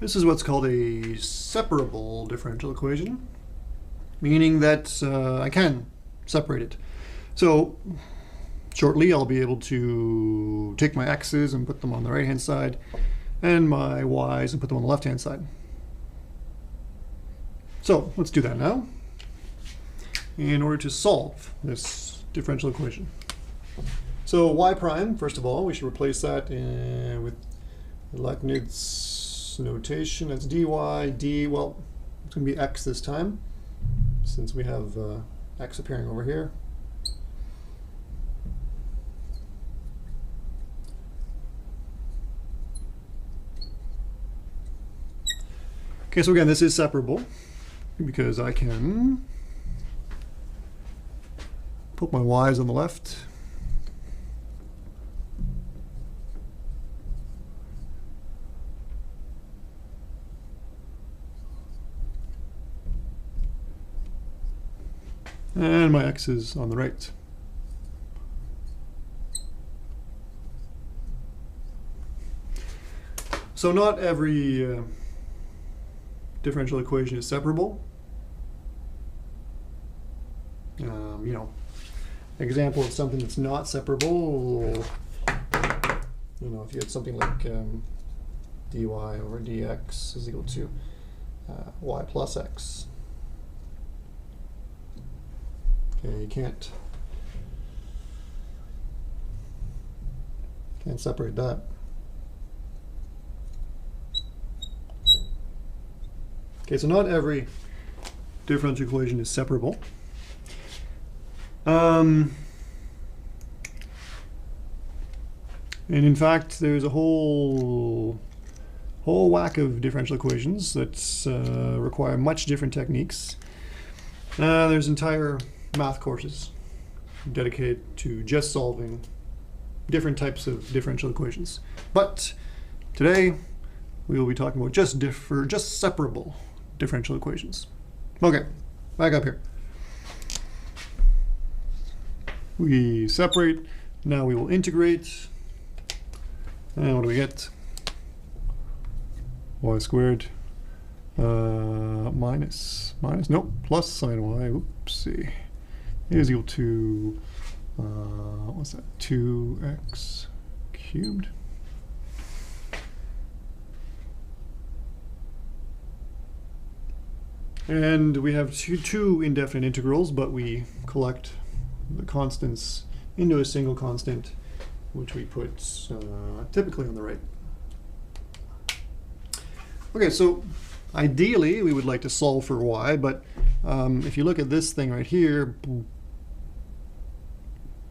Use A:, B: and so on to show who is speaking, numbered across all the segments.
A: This is what's called a separable differential equation, meaning that I can separate it. So shortly I'll be able to take my x's and put them on the right hand side and my y's and put them on the left hand side. So let's do that now in order to solve this differential equation. So y prime, first of all, we should replace that with Leibniz notation. That's dy, d, well, it's going to be x this time, since we have x appearing over here. Okay, so again, this is separable because I can put my y's on the left and my x's on the right. So not every differential equation is separable. You know, example of something that's not separable, you know, if you had something like dy over dx is equal to y plus x. Okay, you can't separate that. Okay, so not every differential equation is separable. And in fact, there's a whole whack of differential equations that require much different techniques. There's entire math courses dedicated to just solving different types of differential equations. But today, we will be talking about just separable differential equations. Okay, back up here. We separate, now we will integrate, and what do we get? Y squared plus sine y, oopsie, is equal to, what's that, 2x cubed? And we have two indefinite integrals, but we collect the constants into a single constant, which we put typically on the right. Okay, so ideally we would like to solve for y, but if you look at this thing right here,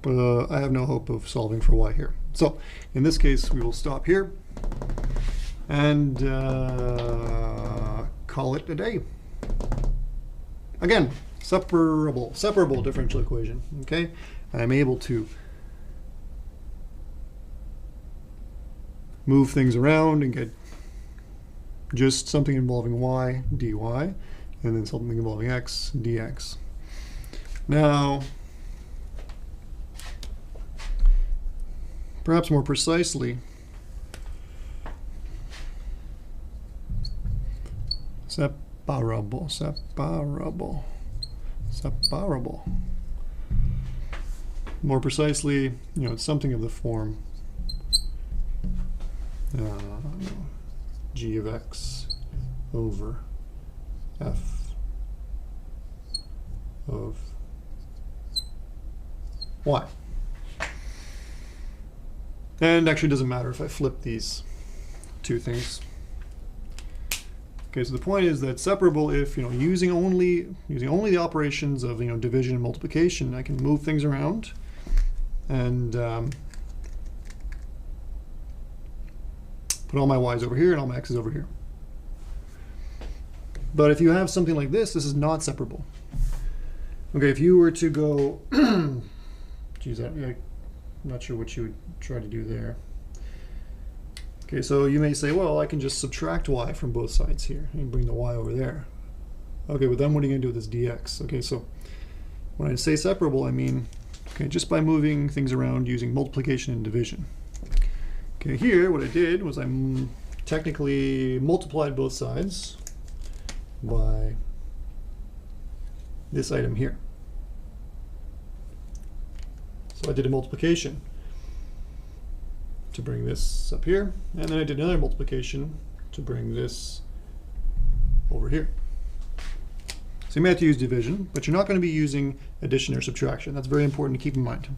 A: I have no hope of solving for y here. So in this case, we will stop here and call it a day. Again, separable differential equation, okay? I'm able to move things around and get just something involving y, dy, and then something involving x, dx. Now, perhaps more precisely, separable. More precisely, you know, it's something of the form g of x over f of y. And actually it doesn't matter if I flip these two things. Okay, so the point is that separable if, you know, using only the operations of, you know, division and multiplication, I can move things around and put all my y's over here and all my x's over here. But if you have something like this, this is not separable. Okay, if you were to go, geez, I'm not sure what you would try to do there. Okay, so you may say, well, I can just subtract y from both sides here and bring the y over there. Okay, but then what are you going to do with this dx? Okay, so when I say separable, I mean, okay, just by moving things around using multiplication and division. Okay, here what I did was I technically multiplied both sides by this item here. So I did a multiplication to bring this up here, and then I did another multiplication to bring this over here. So you may have to use division, but you're not going to be using addition or subtraction. That's very important to keep in mind.